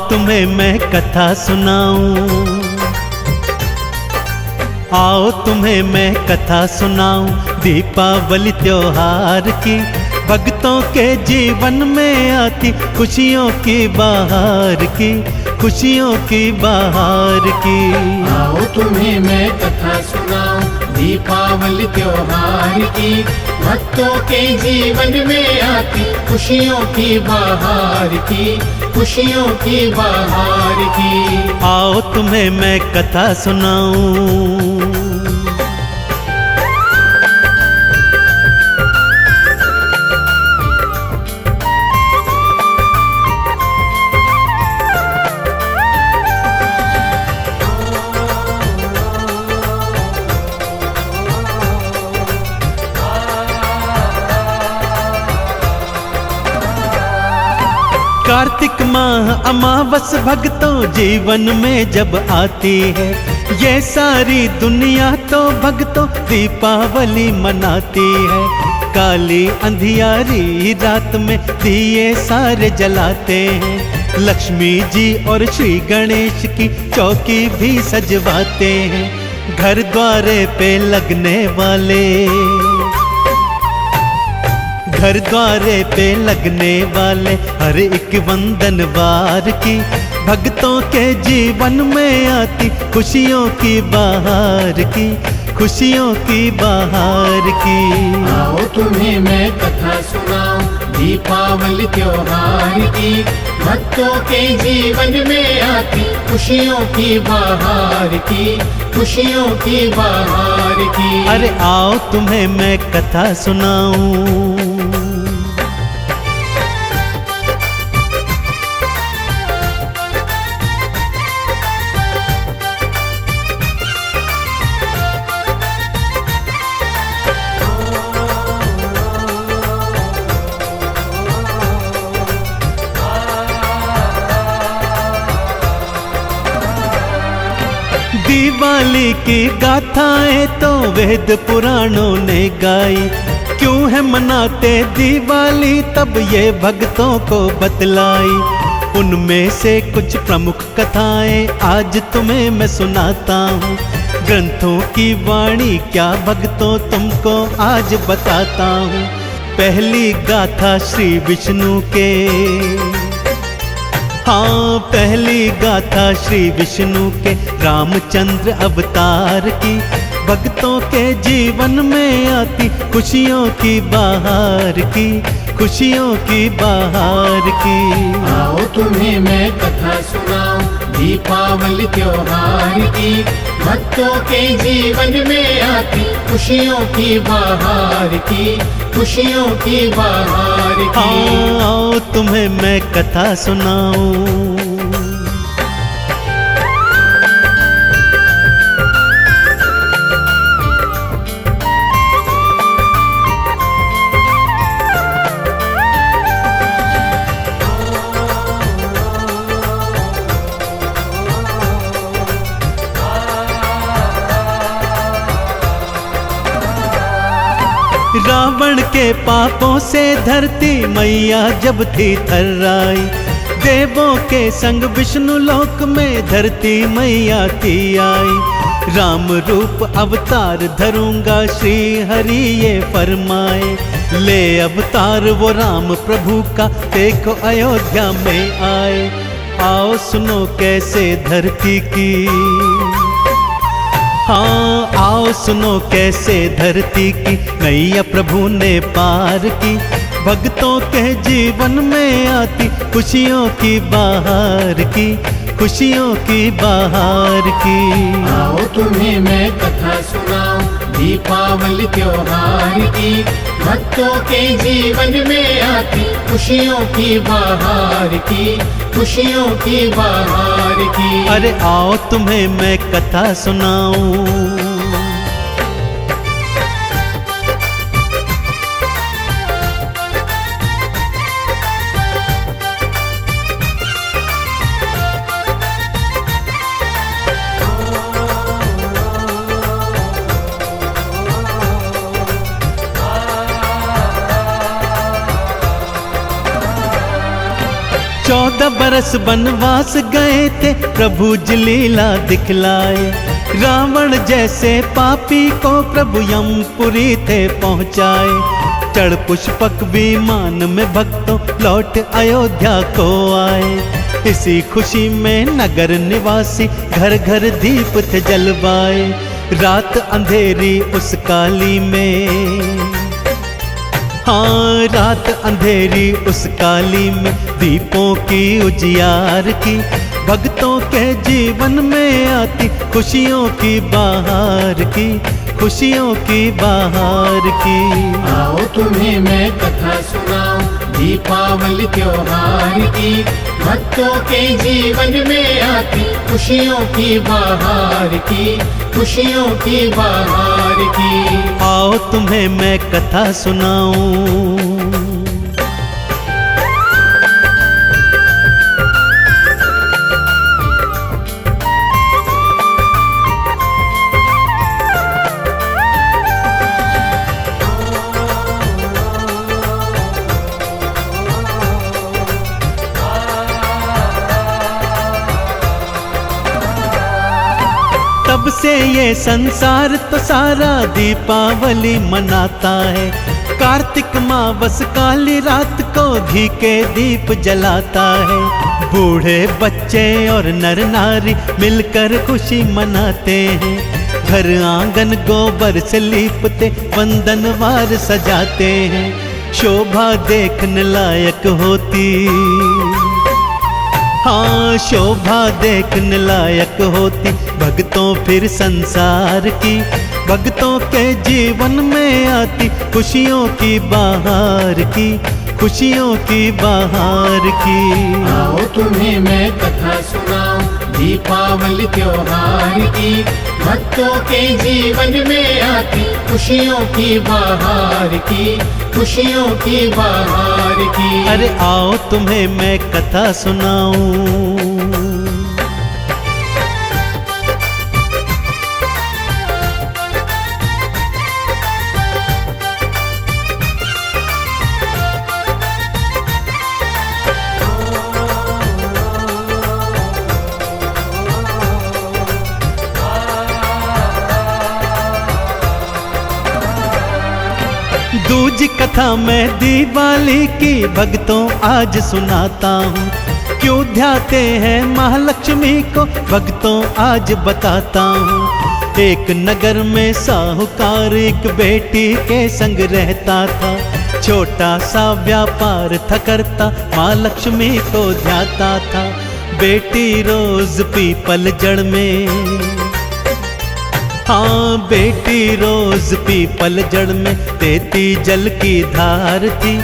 तुम्हें मैं कथा सुनाऊं, आओ तुम्हें मैं कथा सुनाऊं दीपावली त्योहार की। भक्तों के जीवन में आती खुशियों की बहार की, खुशियों की बहार की। आओ तुम्हें मैं कथा सुनाऊं दीपावली त्योहार की। भक्तों के जीवन में आती खुशियों की बहार की, खुशियों की बहार की। आओ तुम्हें मैं कथा सुनाऊं। कार्तिक माह अमावस भक्तों जीवन में जब आती है, ये सारी दुनिया तो भक्तों दीपावली मनाती है। काली अंधियारी रात में दिए सारे जलाते हैं, लक्ष्मी जी और श्री गणेश की चौकी भी सजवाते हैं। घर द्वारे पे लगने वाले, घर द्वारे पे लगने वाले हर एक वंदन वार की। भक्तों के जीवन में आती खुशियों की बहार की, खुशियों की बहार की। आओ तुम्हें मैं कथा सुनाऊं दीपावली त्योहार की। भक्तों के जीवन में आती खुशियों की बहार की, खुशियों की बहार की। अरे आओ तुम्हें मैं कथा सुनाऊं। दिवाली की गाथाएं तो वेद पुराणों ने गाई, क्यों है मनाते दिवाली तब ये भक्तों को बतलाई। उनमें से कुछ प्रमुख कथाएं आज तुम्हें मैं सुनाता हूँ। ग्रंथों की वाणी क्या भक्तों तुमको आज बताता हूँ। पहली गाथा श्री विष्णु के, हाँ पहली गाथा श्री विष्णु के रामचंद्र अवतार की। भक्तों के जीवन में आती खुशियों की बहार की, खुशियों की बहार की। आओ तुम्हें मैं कथा सुनाऊं दीपावली त्योहार की। भक्तों के जीवन में आती खुशियों की बहार की, खुशियों की बहार की। आओ तुम्हें मैं कथा सुनाऊं। रावण के पापों से धरती मैया जब थी थर्राई, देवों के संग विष्णु लोक में धरती मैया थी आई। राम रूप अवतार धरूंगा श्री हरि ये फरमाए, ले अवतार वो राम प्रभु का देखो अयोध्या में आए। आओ सुनो कैसे धरती की, हाँ आओ सुनो कैसे धरती की नैया प्रभु ने पार की। भक्तों के जीवन में आती खुशियों की बहार की, खुशियों की बहार की। आओ तुम्हें मैं कथा सुनाऊं दीपावली त्योहार की। भक्तों के जीवन में आती खुशियों की बहार की, खुशियों की बहार की। अरे आओ तुम्हें मैं कथा सुनाऊं। बरस बनवास गए थे, प्रभु जी लीला दिखलाए। रावण जैसे पापी को प्रभु यमपुरी थे पहुँचाए। चढ़ पुष्पक विमान में भक्तों लौट अयोध्या को आए। इसी खुशी में नगर निवासी घर घर दीप थे जलवाए। रात अंधेरी उस काली में, हाँ रात अंधेरी उस काली में दीपों की उजियार की। भक्तों के जीवन में आती खुशियों की बहार की, खुशियों की बहार की। आओ तुम्हें मैं कथा सुनाऊं दीपावली त्योहार की। भक्तों के जीवन में आती खुशियों की बहार की, खुशियों की बहार की। आओ तुम्हें मैं कथा सुनाऊं। तब से ये संसार तो सारा दीपावली मनाता है। कार्तिक मावस काली रात को घी के दीप जलाता है। बूढ़े बच्चे और नर नारी मिलकर खुशी मनाते हैं। घर आंगन गोबर से लीपते वंदनवार सजाते हैं। शोभा देखने लायक होती, हाँ शोभा देखने लायक होती भक्तों फिर संसार की। भक्तों के जीवन में आती खुशियों की बहार की, खुशियों की बहार की। आओ तुम्हें मैं कथा सुनाऊं दीपावली त्योहार की। भक्तों के जीवन में आती खुशियों की बहार की, खुशियों की बहार की। अरे आओ तुम्हें मैं कथा सुनाऊं। दूजी कथा मैं दिवाली की भक्तों आज सुनाता हूँ। क्यों ध्याते हैं महालक्ष्मी को भक्तों आज बताता हूँ। एक नगर में साहूकार एक बेटी के संग रहता था। छोटा सा व्यापार था करता, माँ लक्ष्मी को ध्याता था। बेटी रोज पीपल जड़ में, हाँ बेटी रोज पीपल जड़ में देती जल की धार थी।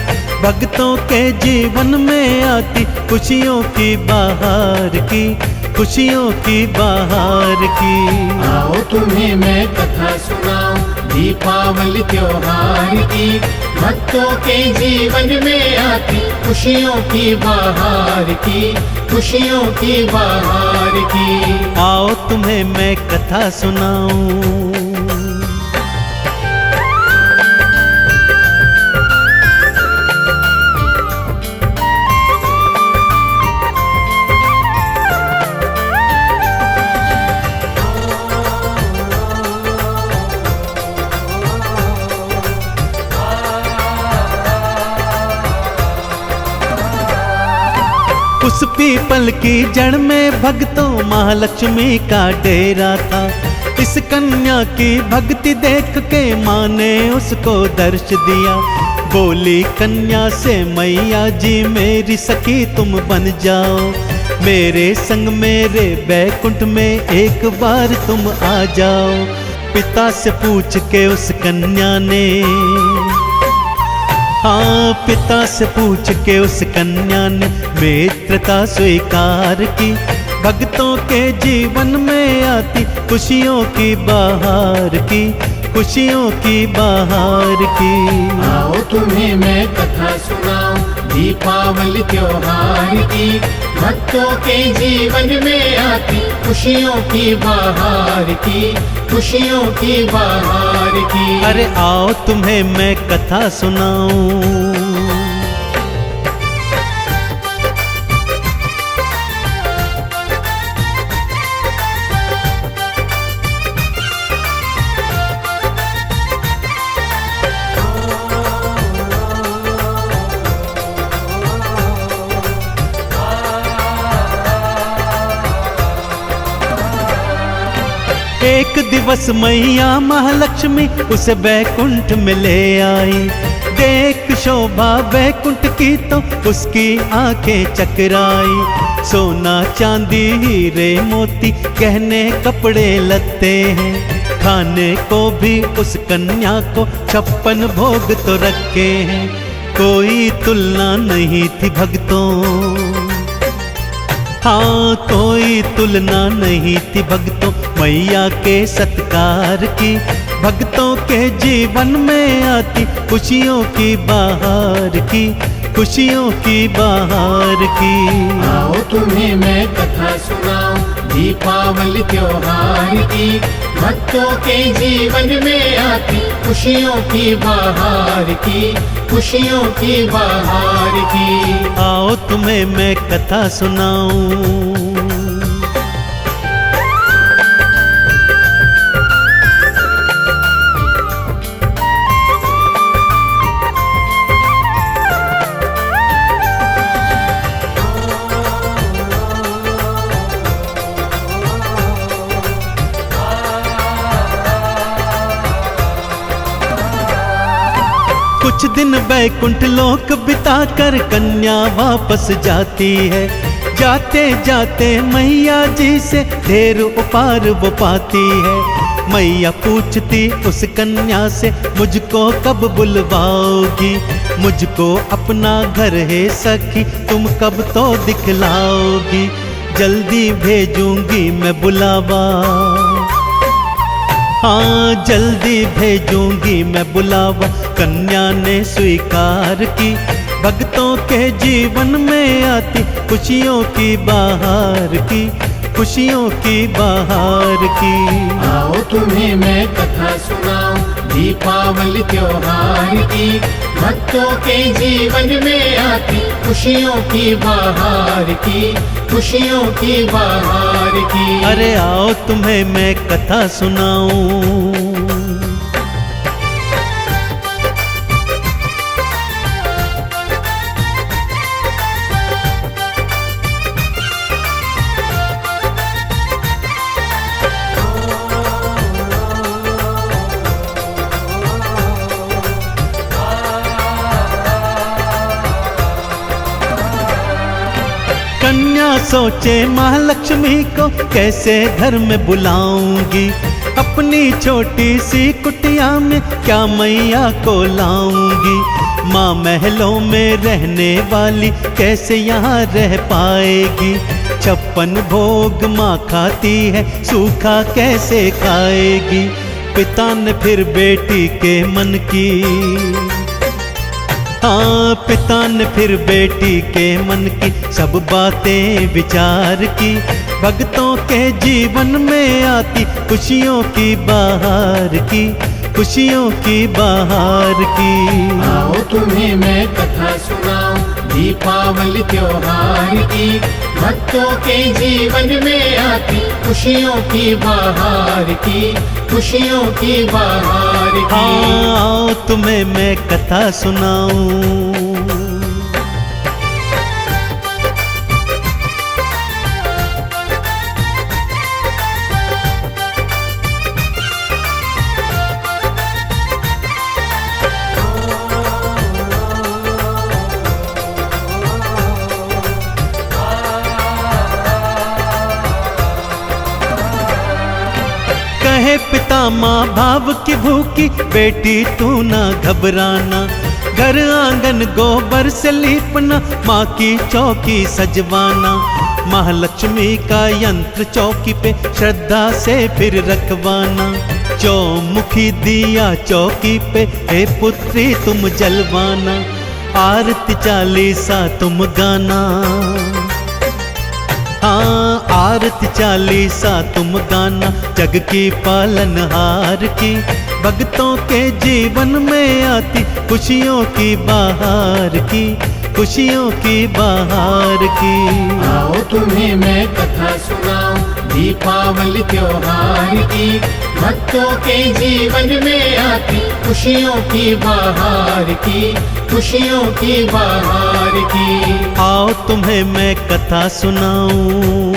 भक्तों के जीवन में आती खुशियों की बहार की, खुशियों की बहार की। आओ तुम्हें मैं कथा सुनाऊं दीपावली त्योहार की। भक्तों के जीवन में आती खुशियों की बहार की, खुशियों की बहार की। आओ तुम्हें मैं कथा सुनाऊं। उस पीपल की जड़ में भक्तों महालक्ष्मी का डेरा था। इस कन्या की भक्ति देख के माँ ने उसको दर्श दिया। बोली कन्या से मैया जी मेरी सखी तुम बन जाओ। मेरे संग मेरे बैकुंठ में एक बार तुम आ जाओ। पिता से पूछ के उस कन्या ने, हाँ पिता से पूछ के उस कन्या ने मित्रता स्वीकार की। भक्तों के जीवन में आती खुशियों की बहार की, खुशियों की बहार की। आओ तुम्हें मैं कथा सुनाऊं दीपावली त्योहार की। भक्तों के जीवन में आती खुशियों की बहार की, खुशियों की बहार की। अरे आओ तुम्हें मैं कथा सुनाऊं। एक दिवस मैया महालक्ष्मी उसे बैकुंठ में ले आई। देख शोभा बैकुंठ की तो उसकी आंखें चकराई। सोना चांदी हीरे मोती गहने कपड़े लगते हैं, खाने को भी उस कन्या को 56 भोग तो रखे हैं। कोई तुलना नहीं थी भक्तों, हाँ कोई तुलना नहीं थी भक्तों मैया के सत्कार की। भक्तों के जीवन में आती खुशियों की बहार की, खुशियों की बहार की। आओ तुम्हें मैं कथा सुनाऊं दीपावली त्योहार की। भक्तों के जीवन में आती खुशियों की बहार की, खुशियों की बहार की। आओ तुम्हें मैं कथा सुनाऊं। कुछ दिन बैकुंठ लोक बिताकर कन्या वापस जाती है। जाते जाते मैया जी से ढेर उपहार वो पाती है। मैया पूछती उस कन्या से मुझको कब बुलवाओगी, मुझको अपना घर है सखी तुम कब तो दिखलाओगी। जल्दी भेजूंगी मैं बुलावा, हाँ जल्दी भेजूंगी मैं बुलावा। कन्या ने स्वीकार की। भक्तों के जीवन में आती खुशियों की बहार की, खुशियों की बहार की। आओ तुम्हें मैं कथा सुनाऊं दीपावली त्योहार की। भक्तों के जीवन में आती खुशियों की बहार की, खुशियों की बहार की। अरे आओ तुम्हें मैं कथा सुनाऊं। कन्या सोचे महालक्ष्मी को कैसे घर में बुलाऊंगी। अपनी छोटी सी कुटिया में क्या मैया को लाऊंगी। माँ महलों में रहने वाली कैसे यहाँ रह पाएगी। 56 भोग माँ खाती है सूखा कैसे खाएगी। पिता ने फिर बेटी के मन की, हाँ पिता ने फिर बेटी के मन की सब बातें विचार की। भक्तों के जीवन में आती खुशियों की बहार की, खुशियों की बहार की। आओ तुम्हें मैं कथा सुनाऊं दीपावली त्योहार की। भक्तों के जीवन में आती खुशियों की बहार की, खुशियों की बहार की। हाँ आओ तुम्हें मैं कथा सुनाऊं। कहे पिता माँ भाव की भूखी बेटी तू ना घबराना। घर आंगन गोबर से लीपना, माँ की चौकी सजवाना। महालक्ष्मी का यंत्र चौकी पे श्रद्धा से फिर रखवाना। चौमुखी दिया चौकी पे हे पुत्री तुम जलवाना। आरती चालीसा तुम गाना, हाँ आरती चालीसा तुम गाना। जग की पालनहार की। भक्तों के जीवन में आती खुशियों की बहार की, खुशियों की बहार की। आओ तुम्हें मैं कथा सुनाऊं दीपावली त्योहार की। भक्तों के जीवन में आती खुशियों की बहार की, खुशियों की बहार की। आओ तुम्हें मैं कथा सुनाऊं।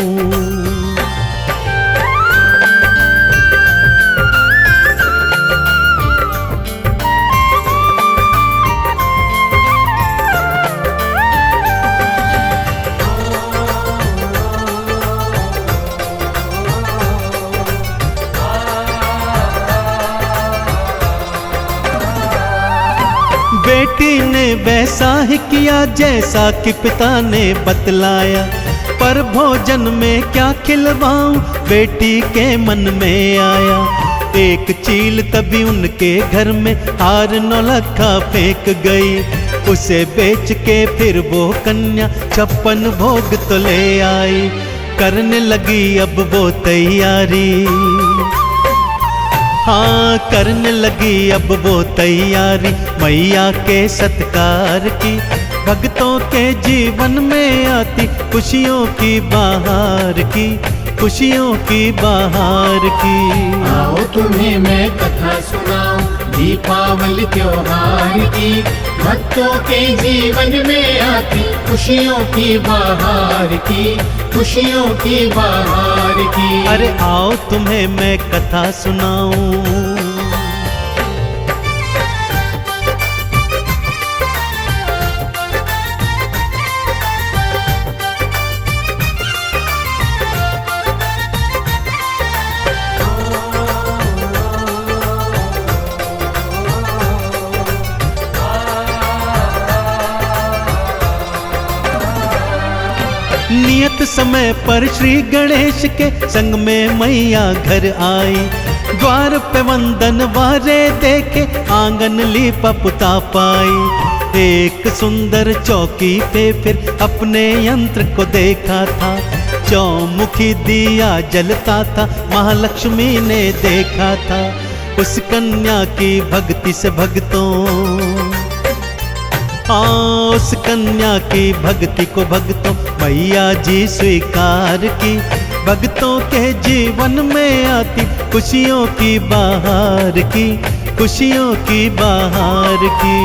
ने वैसा ही किया जैसा कि पिता ने बतलाया। पर भोजन में क्या खिलवाऊं बेटी के मन में आया। एक चील तभी उनके घर में हार नौलखा फेंक गई। उसे बेच के फिर वो कन्या 56 भोग तो ले आई। करने लगी अब वो तैयारी, हाँ करने लगी अब वो तैयारी मैया के सत्कार की। भक्तों के जीवन में आती खुशियों की बहार की, खुशियों की बहार की। आओ तुम्हें मैं कथा सुनाऊं दीपावली त्योहार की। भक्तों के जीवन में आती खुशियों की बहार की, खुशियों की बहार की। अरे आओ तुम्हें मैं कथा सुनाऊं। नियत समय पर श्री गणेश के संग में मैया घर आई। द्वार पे वंदन वारे देखे आंगन लीपा पुता पाई। एक सुंदर चौकी पे फिर अपने यंत्र को देखा था। चौमुखी दिया जलता था महालक्ष्मी ने देखा था। उस कन्या की भक्ति से भक्तों, उस कन्या की भक्ति को भक्तों मैया जी स्वीकार की। भक्तों के जीवन में आती खुशियों की बहार की, खुशियों की बहार की।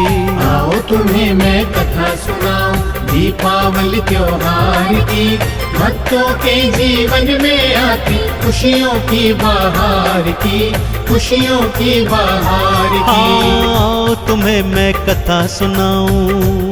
आओ तुम्हें मैं कथा सुनाऊं दीपावली त्योहार की। भक्तों के जीवन में आती खुशियों की बहार की, खुशियों की बहार की। आओ तुम्हें मैं कथा सुनाऊं।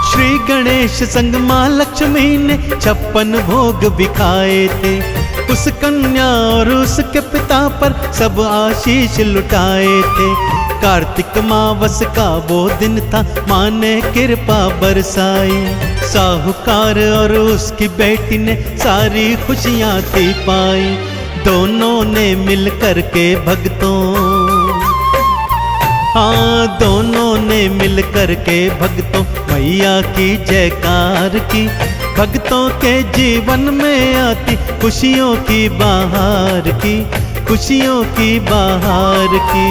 श्री गणेश संग माँ लक्ष्मी ने 56 भोग बिखाए थे। उस कन्या और उसके पिता पर सब आशीष लुटाए थे। कार्तिक मावस का वो दिन था, माँ ने कृपा बरसाई। साहूकार और उसकी बेटी ने सारी खुशियाँ थी पाई। दोनों ने मिल कर के भक्तों, हाँ दोनों ने मिल कर के भक्तों मैया की जयकार की। भक्तों के जीवन में आती खुशियों की बहार की, खुशियों की बहार की।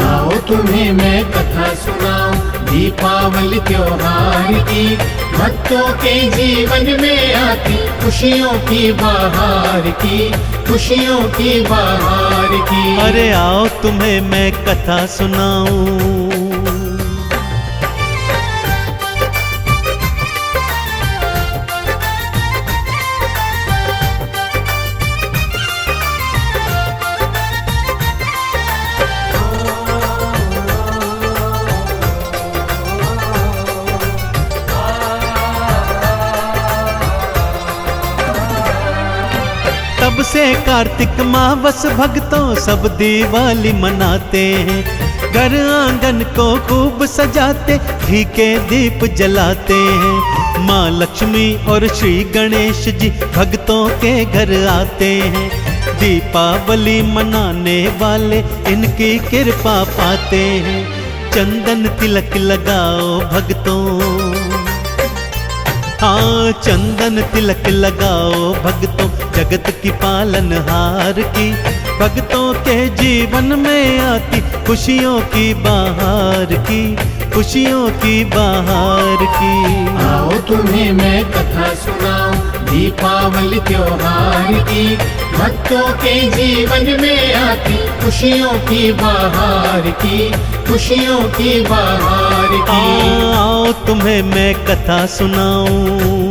आओ तुम्हें मैं कथा सुनाऊं दीपावली त्योहार की। भक्तों के जीवन में आती खुशियों की बहार की, खुशियों की बहार की। अरे आओ तुम्हें मैं कथा सुनाऊं। तब से कार्तिक मावस भक्तों सब दिवाली मनाते हैं। घर आंगन को खूब सजाते, घी के दीप जलाते हैं। माँ लक्ष्मी और श्री गणेश जी भक्तों के घर आते हैं। दीपावली मनाने वाले इनकी कृपा पाते हैं। चंदन तिलक लगाओ भक्तों, हाँ चंदन तिलक लगाओ भक्तों जगत की पालनहार की। भक्तों के जीवन में आती खुशियों की बहार की, खुशियों की बहार की। आओ तुम्हें मैं कथा सुनाऊं दीपावली त्योहार की। भक्तों के जीवन में आती खुशियों की बहार की, खुशियों की बहार की। आओ तुम्हें मैं कथा सुनाऊं।